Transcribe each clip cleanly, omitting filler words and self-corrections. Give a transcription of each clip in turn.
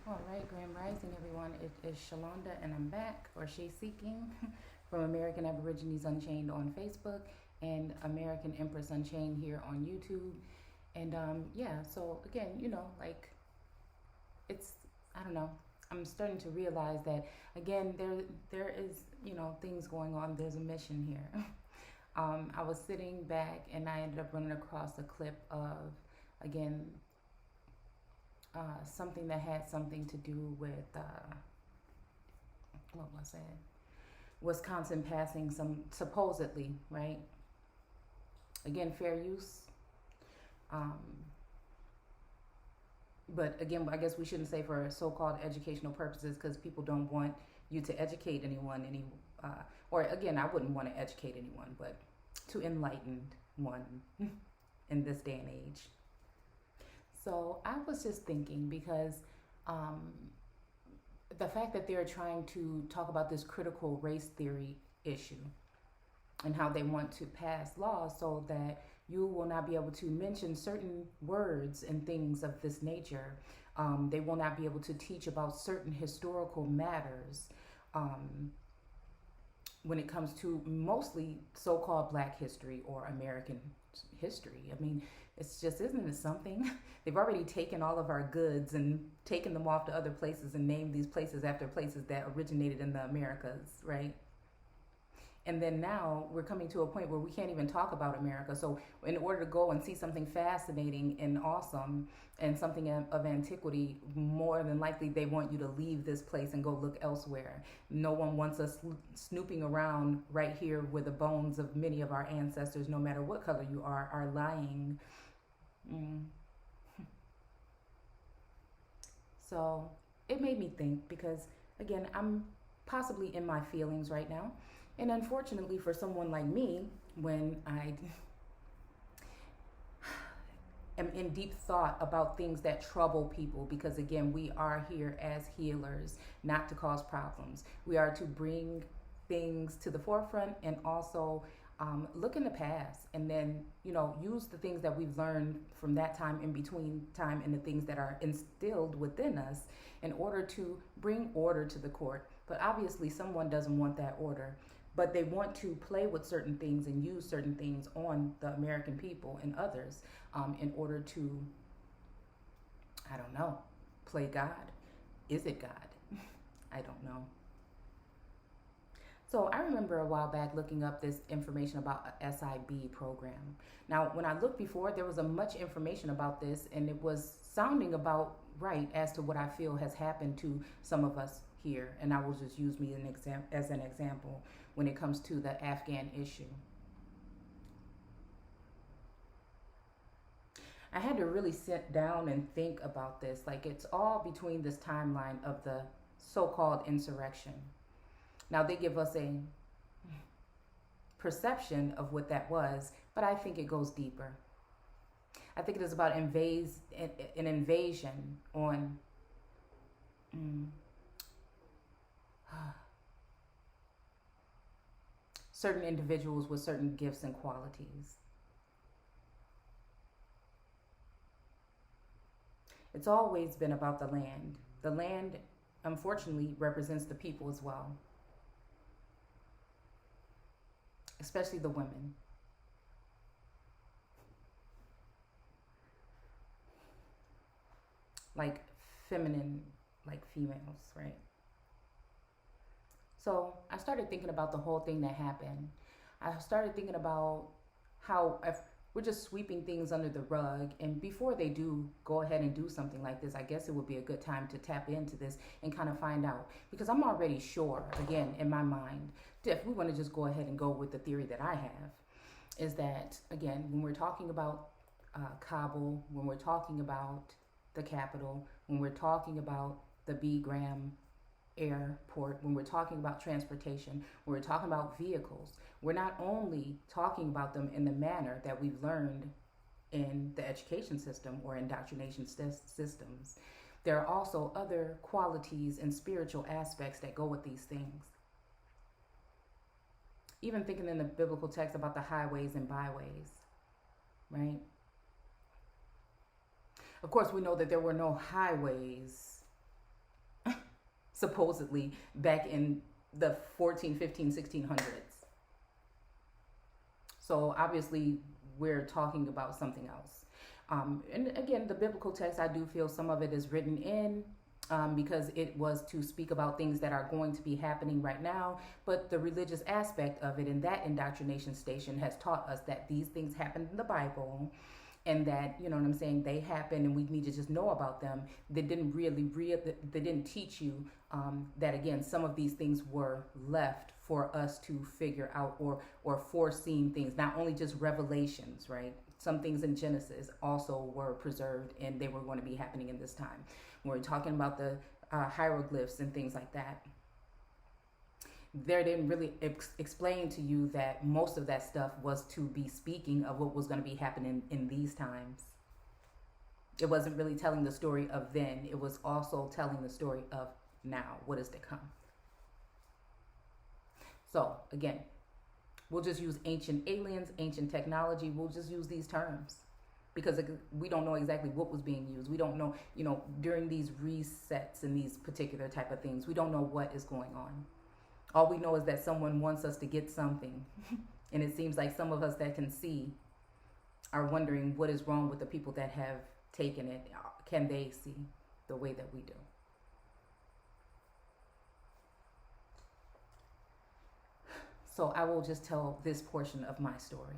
All right, Grand Rising, everyone. It is Shalonda, and I'm back, or She's Seeking, from American Aborigines Unchained on Facebook and American Empress Unchained here on YouTube. And yeah, so again, it's I don't know. I'm starting to realize that again there is things going on. There's a mission here. I was sitting back and I ended up running across a clip of again something that had something to do with what was it? Wisconsin passing some supposedly, right? Again, fair use. Um, but again, I guess we shouldn't say for so-called educational purposes because people don't want you to educate anyone or again, I wouldn't want to educate anyone, but to enlighten one in this day and age. So I was just thinking because um, the fact that they're trying to talk about this critical race theory issue and how they want to pass laws so that you will not be able to mention certain words and things of this nature. They will not be able to teach about certain historical matters when it comes to mostly so-called Black history or American history. I mean, it's just, isn't it something? They've already taken all of our goods and taken them off to other places and named these places after places that originated in the Americas, right? And then now we're coming to a point where we can't even talk about America. So in order to go and see something fascinating and awesome and something of antiquity, more than likely they want you to leave this place and go look elsewhere. No one wants us snooping around right here where the bones of many of our ancestors, no matter what color you are lying. So it made me think because, again, I'm possibly in my feelings right now. And unfortunately for someone like me, when I am in deep thought about things that trouble people, because again, we are here as healers, not to cause problems. We are to bring things to the forefront and also look in the past and then, use the things that we've learned from that time in between time and the things that are instilled within us in order to bring order to the court. But obviously someone doesn't want that order, but they want to play with certain things and use certain things on the American people and others in order to, I don't know, play God. Is it God? I don't know. So I remember a while back looking up this information about a SIB program. Now, when I looked before, there was a much information about this, and it was sounding about right as to what I feel has happened to some of us here. And I will just use me as an example when it comes to the Afghan issue. I had to really sit down and think about this. Like, it's all between this timeline of the so-called insurrection. Now, they give us a perception of what that was, but I think it goes deeper. I think it is about an invasion on certain individuals with certain gifts and qualities. It's always been about the land. The land, unfortunately, represents the people as well, especially the women. Like feminine, like females, right? So I started thinking about the whole thing that happened. I started thinking about how if we're just sweeping things under the rug, and before they do go ahead and do something like this, I guess it would be a good time to tap into this and kind of find out, because I'm already sure, again, in my mind, if we want to just go ahead and go with the theory that I have, is that, again, when we're talking about Kabul, when we're talking about the capital, when we're talking about the Bagram airport, when we're talking about transportation, when we're talking about vehicles, we're not only talking about them in the manner that we've learned in the education system or indoctrination systems. There are also other qualities and spiritual aspects that go with these things. Even thinking in the biblical text about the highways and byways, right? Of course, we know that there were no highways supposedly back in the 14, 15, 1600s. So obviously we're talking about something else. And again, the biblical text, I do feel some of it is written in because it was to speak about things that are going to be happening right now. But the religious aspect of it in that indoctrination station has taught us that these things happened in the Bible, and that, you know what I'm saying, they happen and we need to just know about them. They didn't they didn't teach you that, again, some of these things were left for us to figure out, or foreseen things, not only just revelations, right? Some things in Genesis also were preserved and they were going to be happening in this time. When we're talking about the hieroglyphs and things like that, they didn't really explain to you that most of that stuff was to be speaking of what was going to be happening in these times. It wasn't really telling the story of then. It was also telling the story of now, what is to come. So again, we'll just use ancient aliens, ancient technology. We'll just use these terms because we don't know exactly what was being used. We don't know, during these resets and these particular type of things, we don't know what is going on. All we know is that someone wants us to get something. And it seems like some of us that can see are wondering what is wrong with the people that have taken it. Can they see the way that we do? So I will just tell this portion of my story.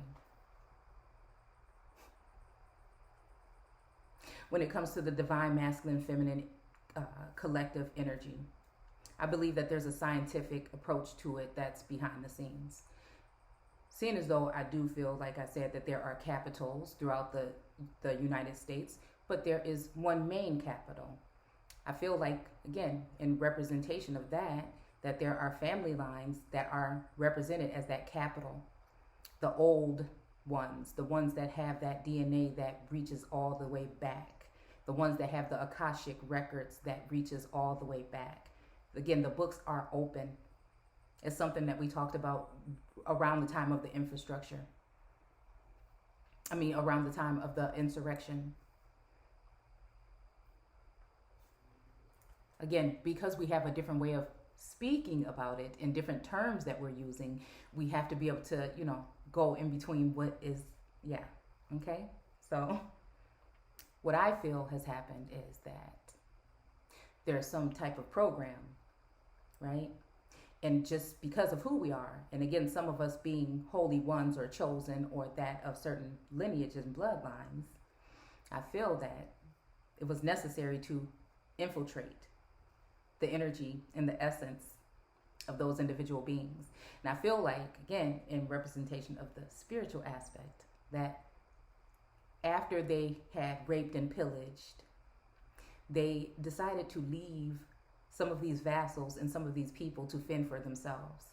When it comes to the divine masculine feminine collective energy, I believe that there's a scientific approach to it that's behind the scenes. Seeing as though I do feel, like I said, that there are capitals throughout the United States, but there is one main capital. I feel like, again, in representation of that there are family lines that are represented as that capital. The old ones, the ones that have that DNA that reaches all the way back. The ones that have the Akashic records that reaches all the way back. Again, the books are open. It's something that we talked about around the time of the infrastructure. Around the time of the insurrection. Again, because we have a different way of speaking about it in different terms that we're using, we have to be able to, go in between what is, okay? So what I feel has happened is that there's some type of program, right? And just because of who we are, and again, some of us being holy ones or chosen or that of certain lineages and bloodlines, I feel that it was necessary to infiltrate the energy and the essence of those individual beings. And I feel like, again, in representation of the spiritual aspect, that after they had raped and pillaged, they decided to leave some of these vassals and some of these people to fend for themselves,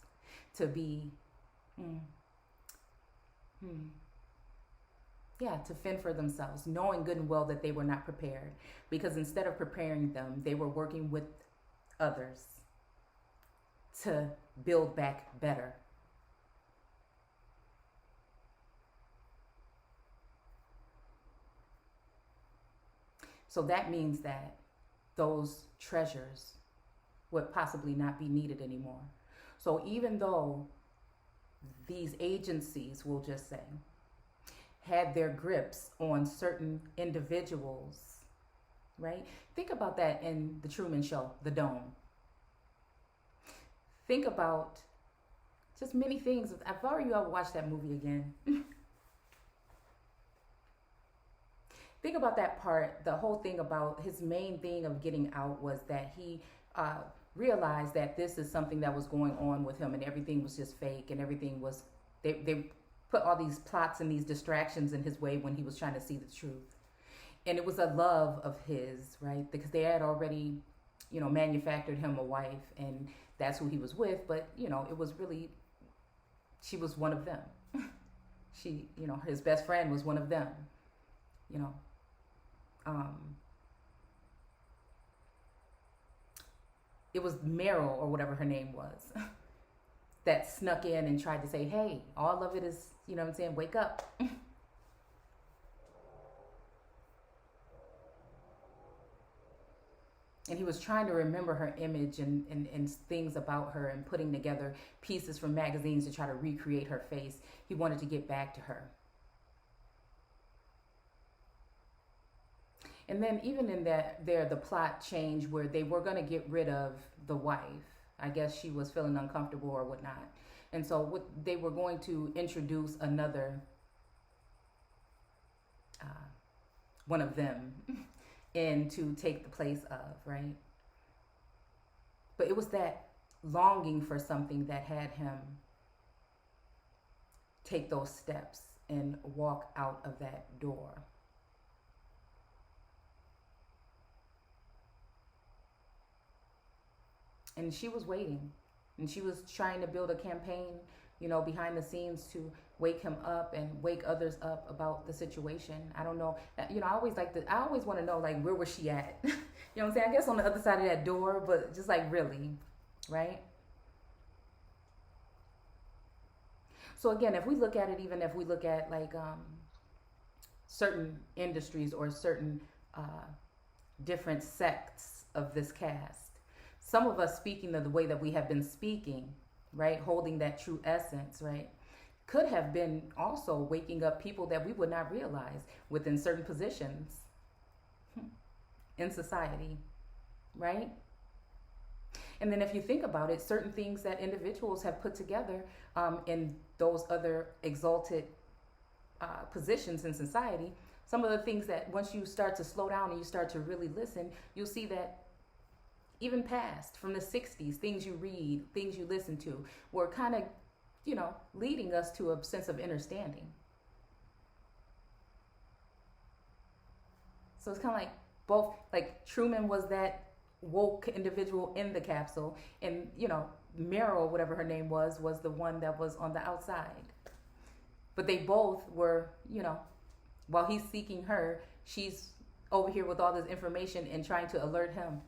to be, to fend for themselves, knowing good and well that they were not prepared. Because instead of preparing them, they were working with others to build back better. So that means that those treasures would possibly not be needed anymore. So even though these agencies, we'll just say, had their grips on certain individuals, right? Think about that in the Truman Show, The Dome. Think about just many things. If you ever watched that movie again, think about that part. The whole thing about his main thing of getting out was that he realized that this is something that was going on with him, and everything was just fake, and everything was, they put all these plots and these distractions in his way when he was trying to see the truth. And it was a love of his, right? Because they had already, manufactured him a wife, and that's who he was with. But, it was really, she was one of them. She, his best friend was one of them, it was Meryl, or whatever her name was, that snuck in and tried to say, hey, all of it is, wake up. And he was trying to remember her image and things about her and putting together pieces from magazines to try to recreate her face. He wanted to get back to her. And then even in that there, the plot changed where they were going to get rid of the wife. I guess she was feeling uncomfortable or whatnot. And so they were going to introduce another, one of them in to take the place of, right? But it was that longing for something that had him take those steps and walk out of that door. And she was waiting, and she was trying to build a campaign, behind the scenes to wake him up and wake others up about the situation. I don't know. I always want to know, like, where was she at? You know what I'm saying? I guess on the other side of that door, but just like, really, right? So again, if we look at it, even if we look at like certain industries or certain different sects of this cast, some of us speaking the way that we have been speaking, right, holding that true essence, right, could have been also waking up people that we would not realize within certain positions in society, right? And then if you think about it, certain things that individuals have put together in those other exalted positions in society, some of the things that once you start to slow down and you start to really listen, you'll see that even past, from the 60s, things you read, things you listen to, were kind of, leading us to a sense of understanding. So it's kind of like both, like Truman was that woke individual in the capsule, and, Meryl, whatever her name was the one that was on the outside. But they both were, while he's seeking her, she's over here with all this information and trying to alert him.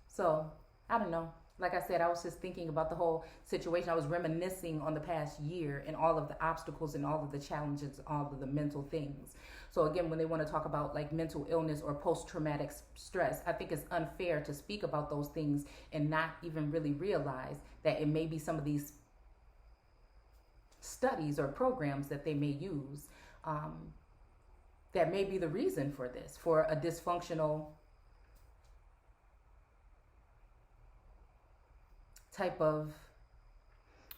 So, I don't know. Like I said, I was just thinking about the whole situation. I was reminiscing on the past year and all of the obstacles and all of the challenges, all of the mental things. So again, when they want to talk about like mental illness or post-traumatic stress, I think it's unfair to speak about those things and not even really realize that it may be some of these studies or programs that they may use that may be the reason for this, for a dysfunctional type of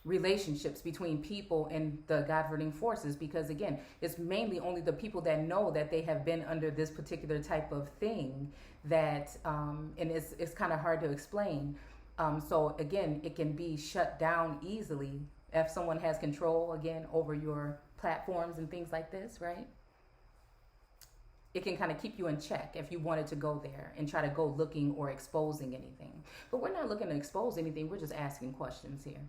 relationships between people and the governing forces, because again, it's mainly only the people that know that they have been under this particular type of thing that and it's kind of hard to explain. So again, it can be shut down easily if someone has control again over your platforms and things like this, right? It can kind of keep you in check if you wanted to go there and try to go looking or exposing anything. But we're not looking to expose anything. We're just asking questions here.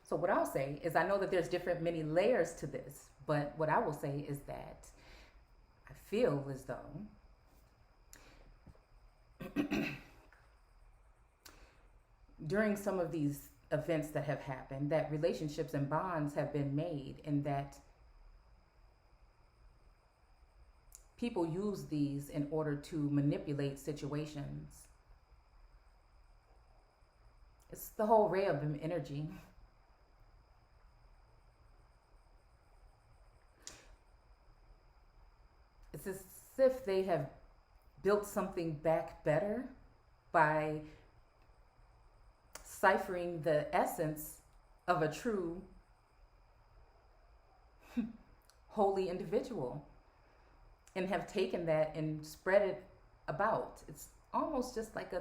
So what I'll say is, I know that there's many layers to this, but what I will say is that I feel as though during some of these events that have happened, that relationships and bonds have been made, and that people use these in order to manipulate situations. It's the whole Rehoboam energy. It's as if they have built something back better by ciphering the essence of a true holy individual and have taken that and spread it about. It's almost just like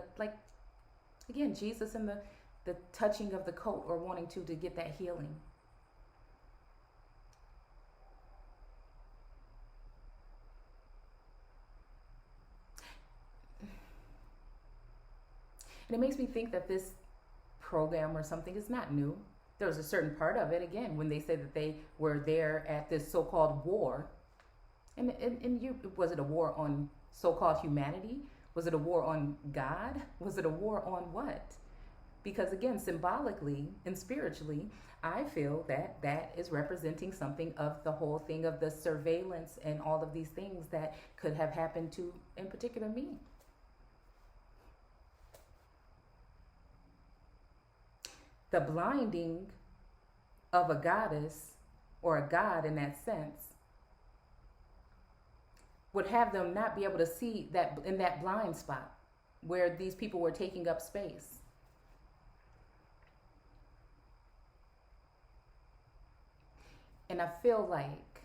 again, Jesus and the touching of the coat, or wanting to get that healing. And it makes me think that this program or something is not new. There was a certain part of it, again, when they said that they were there at this so-called war. And was it a war on so-called humanity? Was it a war on God? Was it a war on what? Because again, symbolically and spiritually, I feel that that is representing something of the whole thing of the surveillance and all of these things that could have happened to, in particular, me. The blinding of a goddess or a god in that sense would have them not be able to see that in that blind spot where these people were taking up space. And I feel like,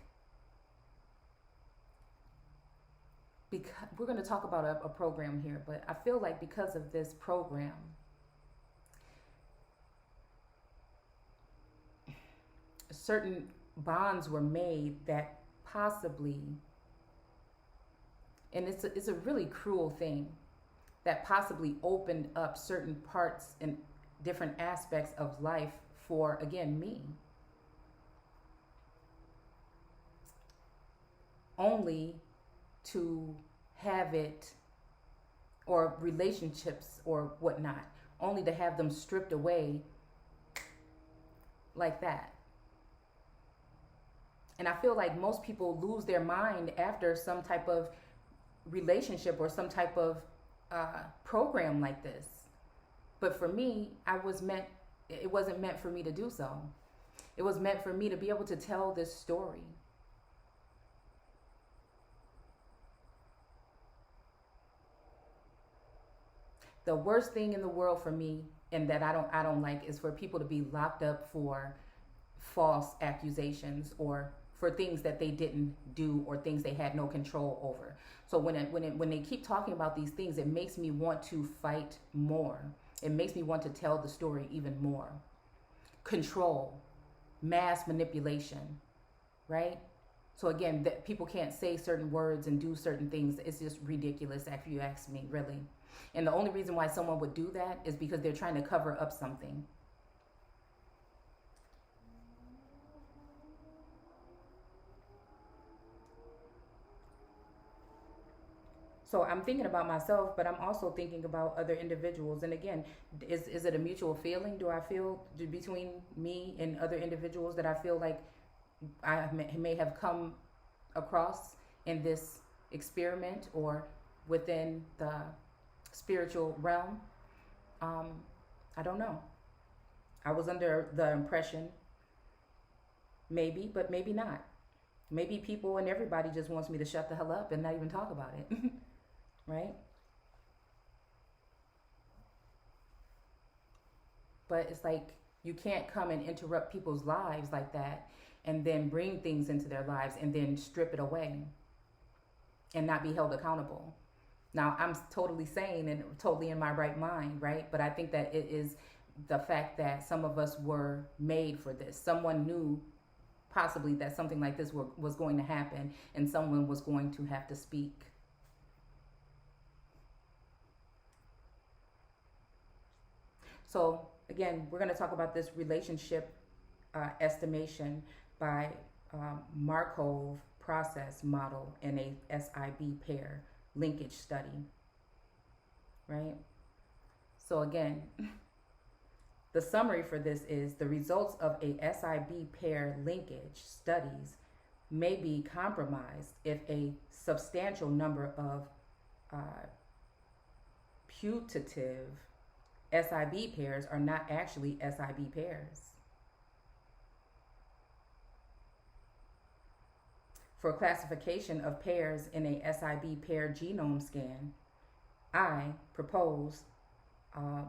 because we're going to talk about a program here, but I feel like because of this program, certain bonds were made that possibly, and it's a really cruel thing, that possibly opened up certain parts and different aspects of life for, again, me. Only to have it, or relationships or whatnot, only to have them stripped away like that. And I feel like most people lose their mind after some type of relationship or some type of program like this. But for me, it wasn't meant for me to do so. It was meant for me to be able to tell this story. The worst thing in the world for me, and that I don't like, is for people to be locked up for false accusations or for things that they didn't do or things they had no control over. So when they keep talking about these things, it makes me want to fight more. It makes me want to tell the story even more. Control, mass manipulation, right? So again, that people can't say certain words and do certain things. It's just ridiculous, if you ask me, really. And the only reason why someone would do that is because they're trying to cover up something. So I'm thinking about myself, but I'm also thinking about other individuals. And again, is it a mutual feeling? Do I feel between me and other individuals that I feel like I may have come across in this experiment or within the spiritual realm? I don't know. I was under the impression, maybe, but maybe not. Maybe people and everybody just wants me to shut the hell up and not even talk about it. Right? But it's like you can't come and interrupt people's lives like that and then bring things into their lives and then strip it away and not be held accountable. Now, I'm totally sane and totally in my right mind, right? But I think that it is the fact that some of us were made for this. Someone knew possibly that something like this was going to happen, and someone was going to have to speak. So again, we're going to talk about this relationship estimation by Markov process model in a SIB pair linkage study, right? So again, the summary for this is the results of a SIB pair linkage studies may be compromised if a substantial number of putative SIB pairs are not actually SIB pairs. For classification of pairs in a SIB pair genome scan, I propose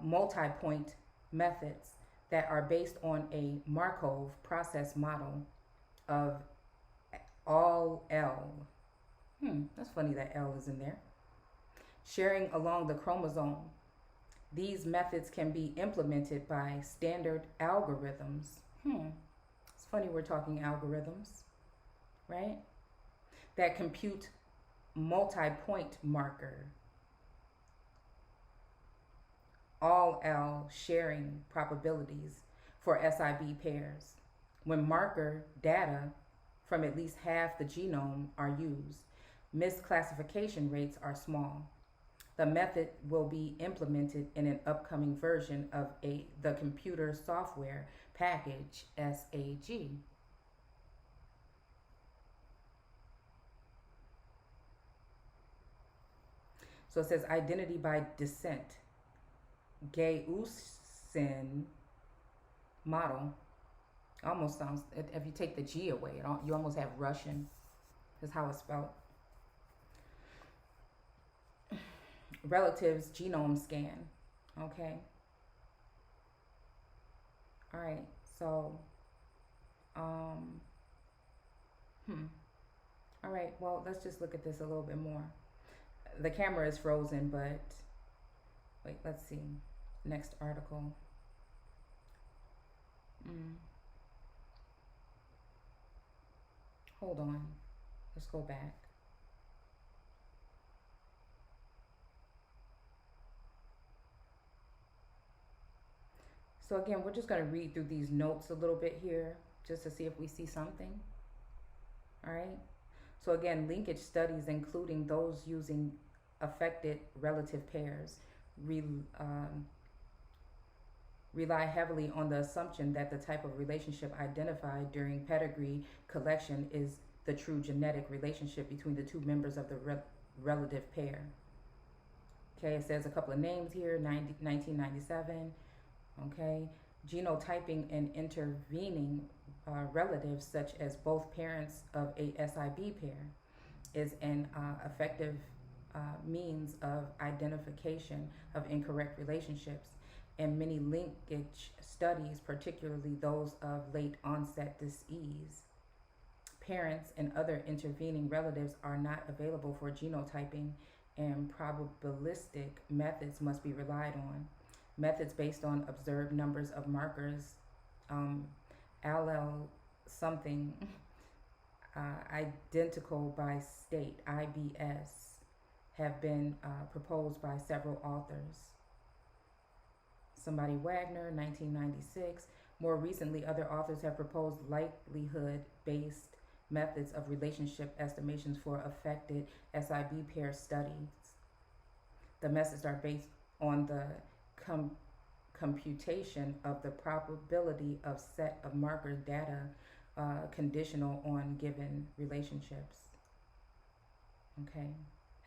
multi-point methods that are based on a Markov process model of all L. That's funny that L is in there. Sharing along the chromosome. These methods can be implemented by standard algorithms. It's funny we're talking algorithms, right? That compute multi-point marker, all L sharing probabilities for SIB pairs. When marker data from at least half the genome are used, misclassification rates are small. The method will be implemented in an upcoming version of the computer software package SAG. So it says identity by descent. Geusen model. Almost sounds, if you take the G away, you almost have Russian. Is how it's spelled. Relatives genome scan. Okay. All right. So, all right. Well, let's just look at this a little bit more. The camera is frozen, but wait, let's see. Next article. Hold on. Let's go back. So again, we're just going to read through these notes a little bit here just to see if we see something. All right. So again, linkage studies, including those using affected relative pairs, rely heavily on the assumption that the type of relationship identified during pedigree collection is the true genetic relationship between the two members of the relative pair. Okay, it says a couple of names here, 1997. Okay, genotyping and intervening relatives, such as both parents of a SIB pair, is an effective means of identification of incorrect relationships. And many linkage studies, particularly those of late onset disease, parents and other intervening relatives are not available for genotyping, and probabilistic methods must be relied on. Methods based on observed numbers of markers, allele something identical by state, IBS, have been proposed by several authors. Somebody Wagner, 1996. More recently, other authors have proposed likelihood-based methods of relationship estimations for affected SIB pair studies. The methods are based on the computation of the probability of set of marker data conditional on given relationships. Okay.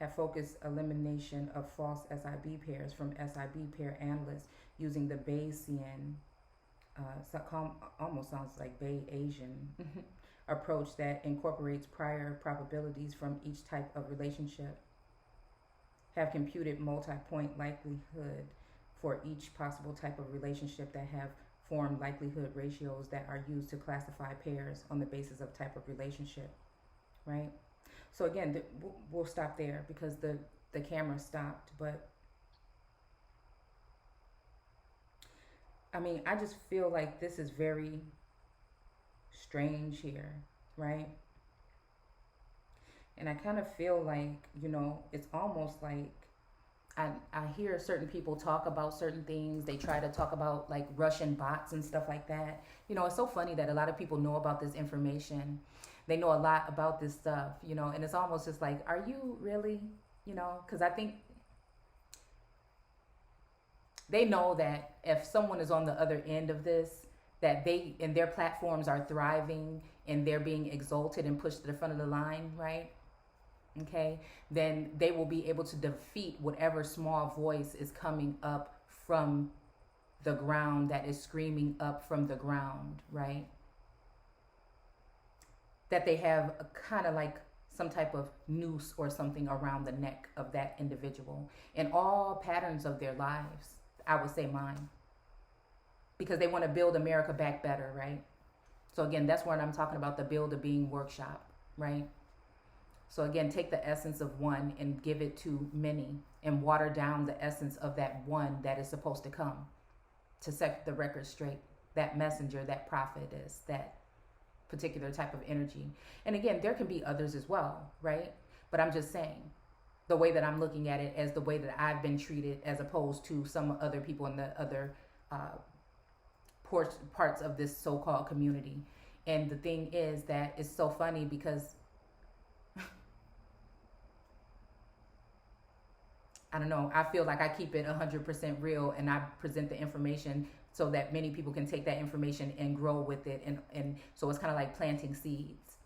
Have focused elimination of false SIB pairs from SIB pair analysts using the Bayesian, almost sounds like Bayesian approach that incorporates prior probabilities from each type of relationship. Have computed multi-point likelihood for each possible type of relationship that have formed likelihood ratios that are used to classify pairs on the basis of type of relationship, right? So again, we'll stop there because the camera stopped. But I mean, I just feel like this is very strange here, right? And I kind of feel like, it's almost like I hear certain people talk about certain things. They try to talk about like Russian bots and stuff like that. It's so funny that a lot of people know about this information. They know a lot about this stuff, and it's almost just like, are you really, because I think they know that if someone is on the other end of this, that they and their platforms are thriving and they're being exalted and pushed to the front of the line, right? Okay, then they will be able to defeat whatever small voice is coming up from the ground, that is screaming up from the ground, right? That they have a kind of like some type of noose or something around the neck of that individual in all patterns of their lives. I would say mine, because they want to build America back better, right? So again, that's what I'm talking about, the Build a Being workshop, right? So again, take the essence of one and give it to many and water down the essence of that one that is supposed to come to set the record straight. That messenger, that prophet is that particular type of energy. And again, there can be others as well, right? But I'm just saying, the way that I'm looking at it as the way that I've been treated, as opposed to some other people in the other parts of this so-called community. And the thing is that it's so funny because I don't know. I feel like I keep it 100% real, and I present the information so that many people can take that information and grow with it. And so it's kind of like planting seeds.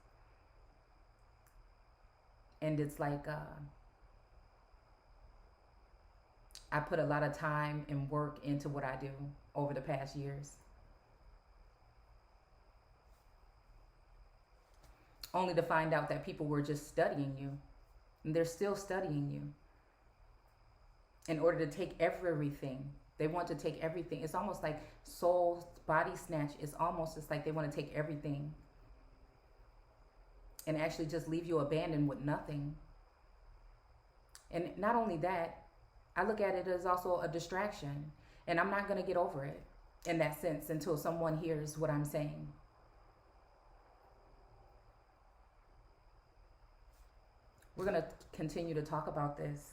And it's like, I put a lot of time and work into what I do over the past years, only to find out that people were just studying you, and they're still studying you in order to take everything. They want to take everything. It's almost like soul body snatch. It's almost just like they want to take everything and actually just leave you abandoned with nothing. And not only that, I look at it as also a distraction. And I'm not going to get over it in that sense until someone hears what I'm saying. We're going to continue to talk about this.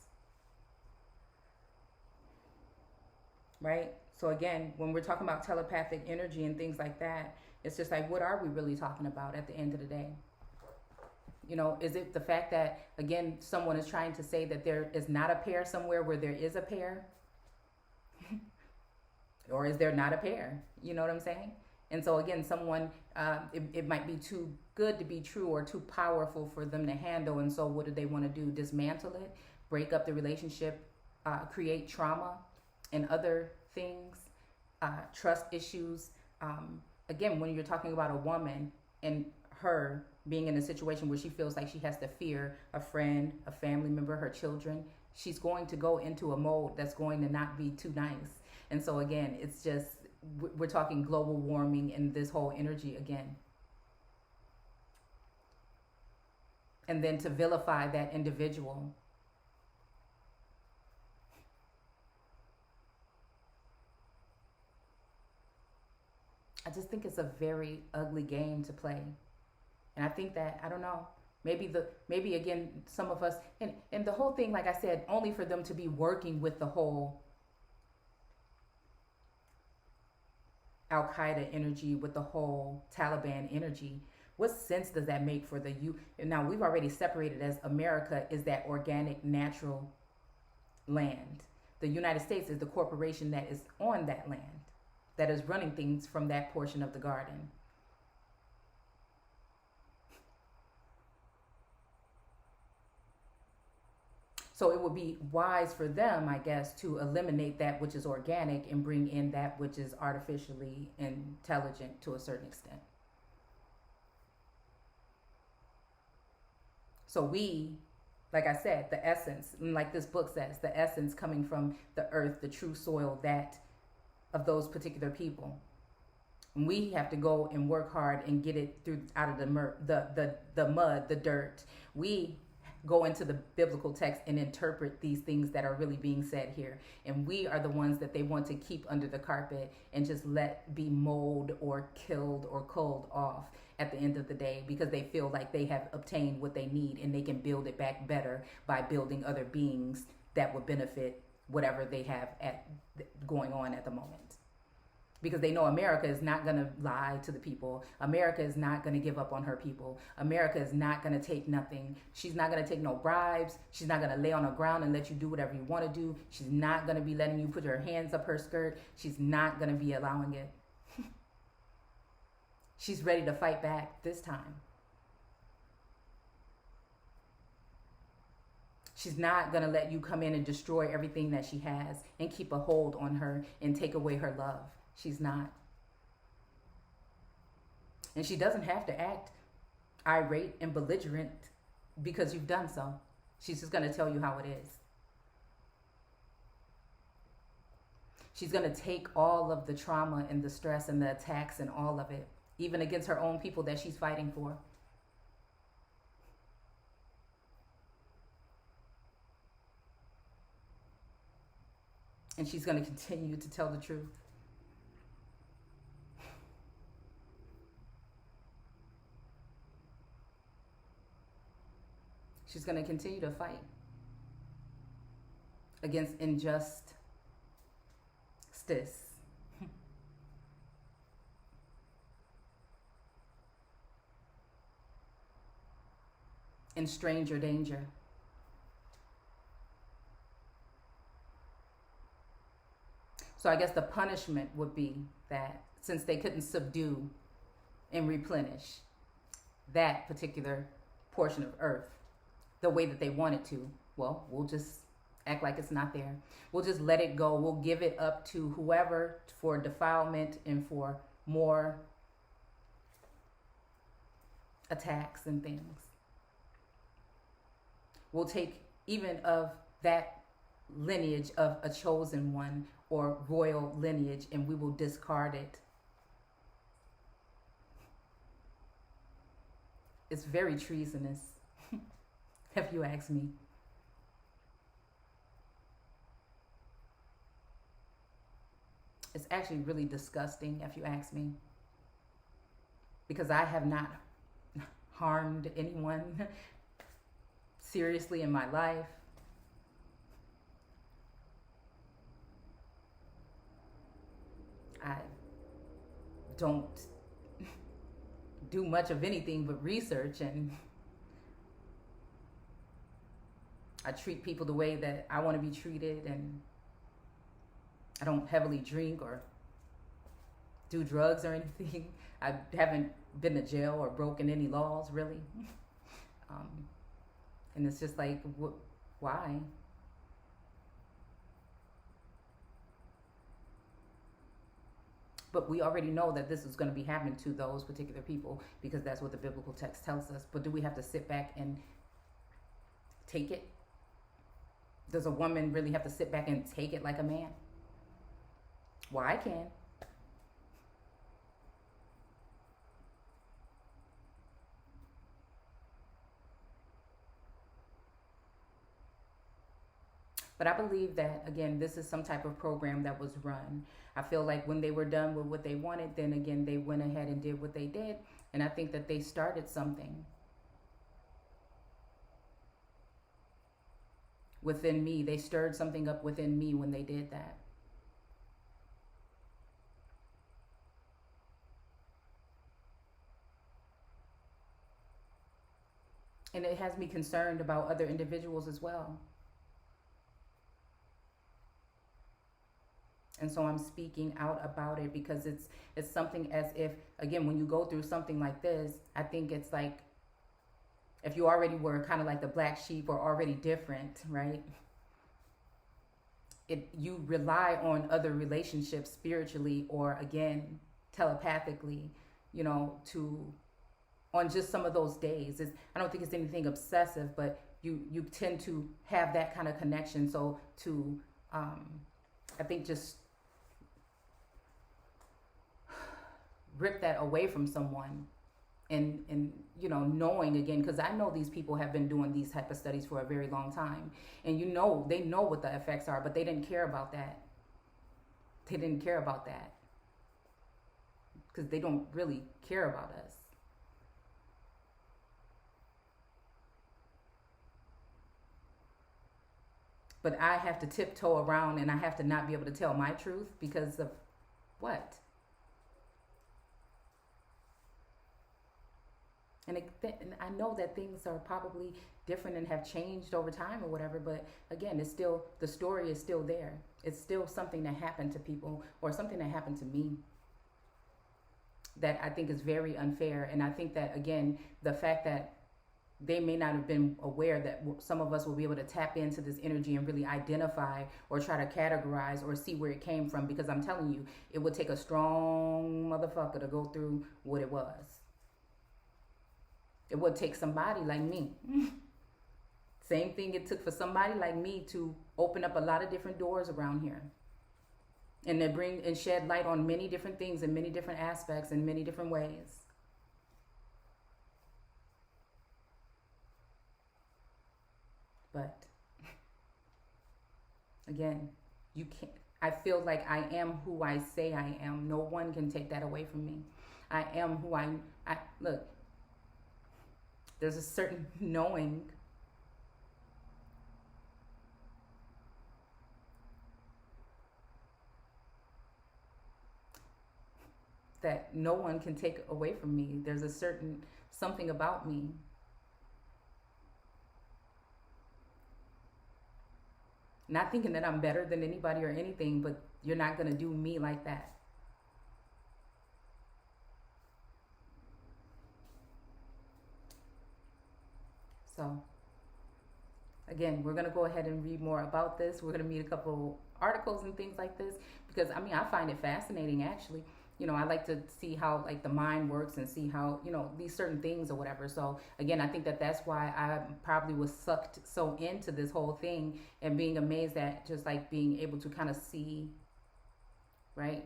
Right? So again, when we're talking about telepathic energy and things like that, it's just like, what are we really talking about at the end of the day? You know, is it the fact that, again, someone is trying to say that there is not a pair somewhere where there is a pair? Or is there not a pair? You know what I'm saying? And so again, someone, it might be too good to be true or too powerful for them to handle. And so what do they want to do? Dismantle it, break up the relationship, create trauma and other things, trust issues. Again, when you're talking about a woman and her being in a situation where she feels like she has to fear a friend, a family member, her children, she's going to go into a mode that's going to not be too nice. And so again, it's just, we're talking global warming and this whole energy again. And then to vilify that individual. I just think it's a very ugly game to play. And I think that, I don't know, maybe again, some of us, and the whole thing, like I said, only for them to be working with the whole Al-Qaeda energy, with the whole Taliban energy. What sense does that make for the youth? Now, we've already separated as America is that organic, natural land. The United States is the corporation that is on that land, that is running things from that portion of the garden. So it would be wise for them, I guess, to eliminate that which is organic and bring in that which is artificially intelligent to a certain extent. So we, like I said, the essence, like this book says, the essence coming from the earth, the true soil that of those particular people. And we have to go and work hard and get it through out of the mud, the dirt. We go into the biblical text and interpret these things that are really being said here. And we are the ones that they want to keep under the carpet and just let be mowed or killed or culled off at the end of the day, because they feel like they have obtained what they need and they can build it back better by building other beings that would benefit whatever they have going on at the moment. Because they know America is not going to lie to the people. America is not going to give up on her people. America is not going to take nothing. She's not going to take no bribes. She's not going to lay on the ground and let you do whatever you want to do. She's not going to be letting you put your hands up her skirt. She's not going to be allowing it. She's ready to fight back this time. She's not going to let you come in and destroy everything that she has and keep a hold on her and take away her love. She's not. And she doesn't have to act irate and belligerent because you've done so. She's just going to tell you how it is. She's going to take all of the trauma and the stress and the attacks and all of it, even against her own people that she's fighting for. And she's going to continue to tell the truth. She's going to continue to fight against injustice and stranger danger. So I guess the punishment would be that since they couldn't subdue and replenish that particular portion of earth the way that they wanted to, well, we'll just act like it's not there. We'll just let it go. We'll give it up to whoever for defilement and for more attacks and things. We'll take even of that lineage of a chosen one or royal lineage, and we will discard it. It's very treasonous, if you ask me. It's actually really disgusting, if you ask me, because I have not harmed anyone seriously in my life. I don't do much of anything but research, and I treat people the way that I want to be treated, and I don't heavily drink or do drugs or anything. I haven't been to jail or broken any laws, really. And it's just like, why? But we already know that this is going to be happening to those particular people because that's what the biblical text tells us. But do we have to sit back and take it? Does a woman really have to sit back and take it like a man? Well, I can. But I believe that, again, this is some type of program that was run. I feel like when they were done with what they wanted, then again, they went ahead and did what they did. And I think that they started something within me. They stirred something up within me when they did that. And it has me concerned about other individuals as well. And so I'm speaking out about it because it's something as if, again, when you go through something like this, I think it's like if you already were kind of like the black sheep or already different, right? You rely on other relationships spiritually or, again, telepathically, on just some of those days. I don't think it's anything obsessive, but you tend to have that kind of connection. So to, I think, just rip that away from someone and knowing, again, because I know these people have been doing these type of studies for a very long time, and they know what the effects are, but they didn't care about that. They didn't care about that because they don't really care about us. But I have to tiptoe around, and I have to not be able to tell my truth because of what? And I know that things are probably different and have changed over time or whatever, but again, the story is still there. It's still something that happened to people or something that happened to me that I think is very unfair. And I think that, again, the fact that they may not have been aware that some of us will be able to tap into this energy and really identify or try to categorize or see where it came from, because I'm telling you, it would take a strong motherfucker to go through what it was. It would take somebody like me. Same thing it took for somebody like me to open up a lot of different doors around here. And to bring and shed light on many different things in many different aspects in many different ways. But again, you can't. I feel like I am who I say I am. No one can take that away from me. I am who I look. There's a certain knowing that no one can take away from me. There's a certain something about me Not thinking that I'm better than anybody or anything, but you're not going to do me like that. So, again, we're going to go ahead and read more about this. We're going to meet a couple articles and things like this because, I mean, I find it fascinating actually. You know, I like to see how like the mind works and see how, you know, these certain things or whatever. So again, I think that that's why I probably was sucked so into this whole thing and being amazed at just like being able to kind of see, right?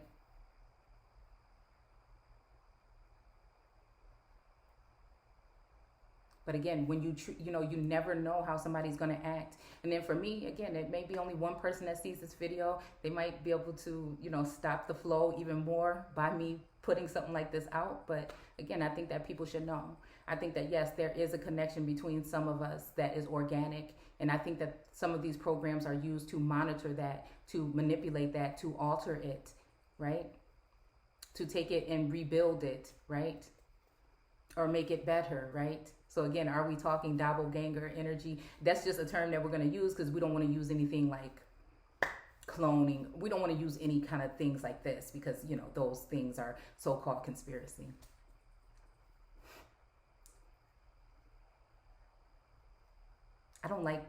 But again, when you know, you never know how somebody's going to act. And then for me, again, it may be only one person that sees this video. They might be able to, you know, stop the flow even more by me putting something like this out. But again, I think that people should know. I think that, yes, there is a connection between some of us that is organic. And I think that some of these programs are used to monitor that, to manipulate that, to alter it, right? To take it and rebuild it, right? Or make it better, right? So again, are we talking doppelganger energy? That's just a term that we're going to use because we don't want to use anything like cloning. We don't want to use any kind of things like this because, you know, those things are so-called conspiracy. I don't like,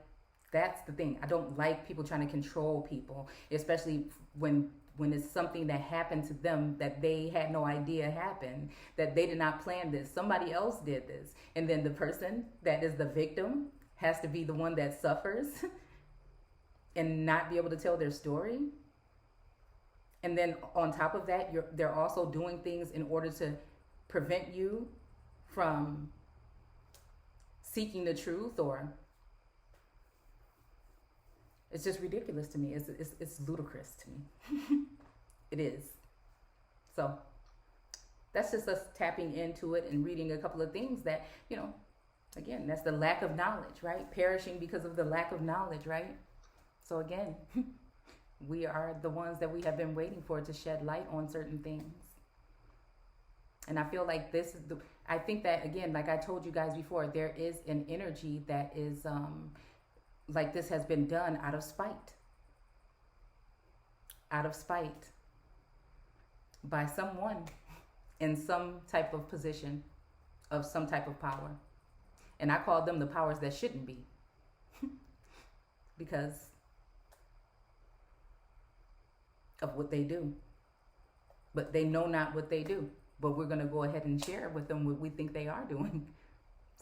that's the thing. I don't like people trying to control people, especially when it's something that happened to them that they had no idea happened, that they did not plan this. Somebody else did this. And then the person that is the victim has to be the one that suffers and not be able to tell their story. And then on top of that, they're also doing things in order to prevent you from seeking the truth, or it's just ridiculous to me. It's ludicrous to me. It is. So that's just us tapping into it and reading a couple of things that, you know, again, that's the lack of knowledge, right? Perishing because of the lack of knowledge, right? So again, we are the ones that we have been waiting for to shed light on certain things. And I feel like this is I think that, again, like I told you guys before, there is an energy that is, like this has been done out of spite. Out of spite. By someone in some type of position of some type of power. And I call them the powers that shouldn't be. Because of what they do. But they know not what they do. But we're going to go ahead and share with them what we think they are doing.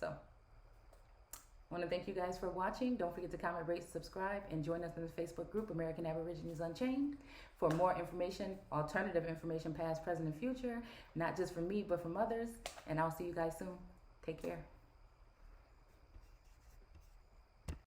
So I want to thank you guys for watching. Don't forget to comment, rate, subscribe, and join us in the Facebook group, American Aborigines Unchained, for more information, alternative information, past, present, and future, not just from me, but from others. And I'll see you guys soon. Take care.